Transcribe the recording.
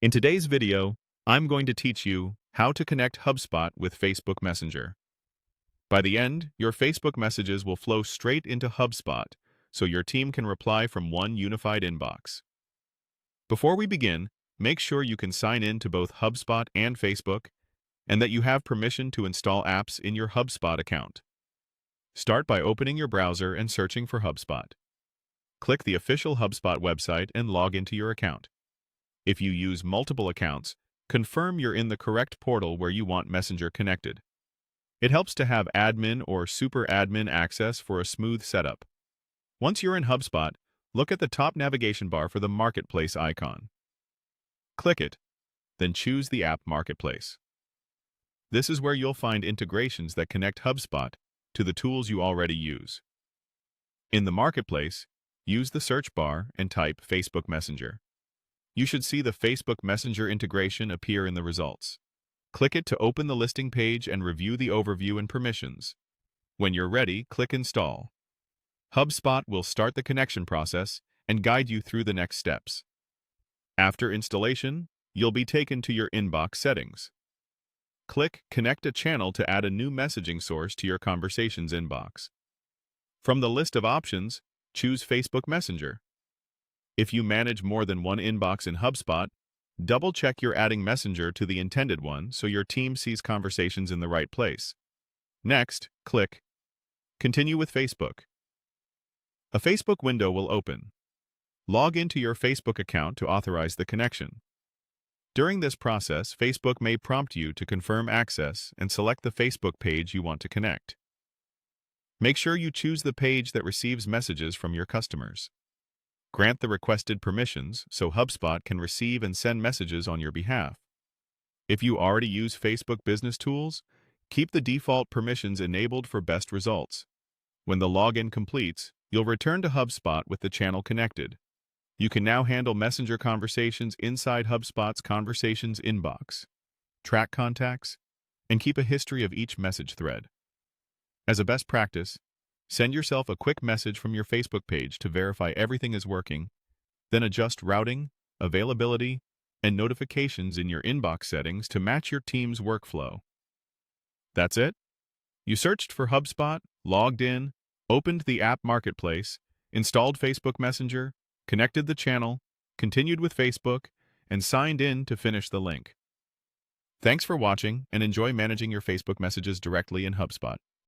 In today's video, I'm going to teach you how to connect Hubspot with Facebook Messenger. By the end, your Facebook messages will flow straight into Hubspot, so your team can reply from one unified inbox. Before we begin, make sure you can sign in to both Hubspot and Facebook, and that you have permission to install apps in your Hubspot account. Start by opening your browser and searching for Hubspot. Click the official Hubspot website and log into your account. If you use multiple accounts, confirm you're in the correct portal where you want Messenger connected. It helps to have admin or super admin access for a smooth setup. Once you're in Hubspot, look at the top navigation bar for the Marketplace icon. Click it, then choose the App Marketplace. This is where you'll find integrations that connect Hubspot to the tools you already use. In the Marketplace, use the search bar and type Facebook Messenger. You should see the Facebook Messenger integration appear in the results. Click it to open the listing page and review the overview and permissions. When you're ready, click Install. Hubspot will start the connection process and guide you through the next steps. After installation, you'll be taken to your inbox settings. Click Connect a Channel to add a new messaging source to your conversations inbox. From the list of options, choose Facebook Messenger. If you manage more than one inbox in Hubspot, double-check you're adding Messenger to the intended one so your team sees conversations in the right place. Next, click Continue with Facebook. A Facebook window will open. Log into your Facebook account to authorize the connection. During this process, Facebook may prompt you to confirm access and select the Facebook page you want to connect. Make sure you choose the page that receives messages from your customers. Grant the requested permissions so Hubspot can receive and send messages on your behalf. If you already use Facebook Business Tools, keep the default permissions enabled for best results. When the login completes, you'll return to Hubspot with the channel connected. You can now handle Messenger conversations inside Hubspot's Conversations inbox, track contacts, and keep a history of each message thread. As a best practice, send yourself a quick message from your Facebook page to verify everything is working, then adjust routing, availability, and notifications in your inbox settings to match your team's workflow. That's it. You searched for Hubspot, logged in, opened the app marketplace, installed Facebook Messenger, connected the channel, continued with Facebook, and signed in to finish the link. Thanks for watching and enjoy managing your Facebook messages directly in Hubspot.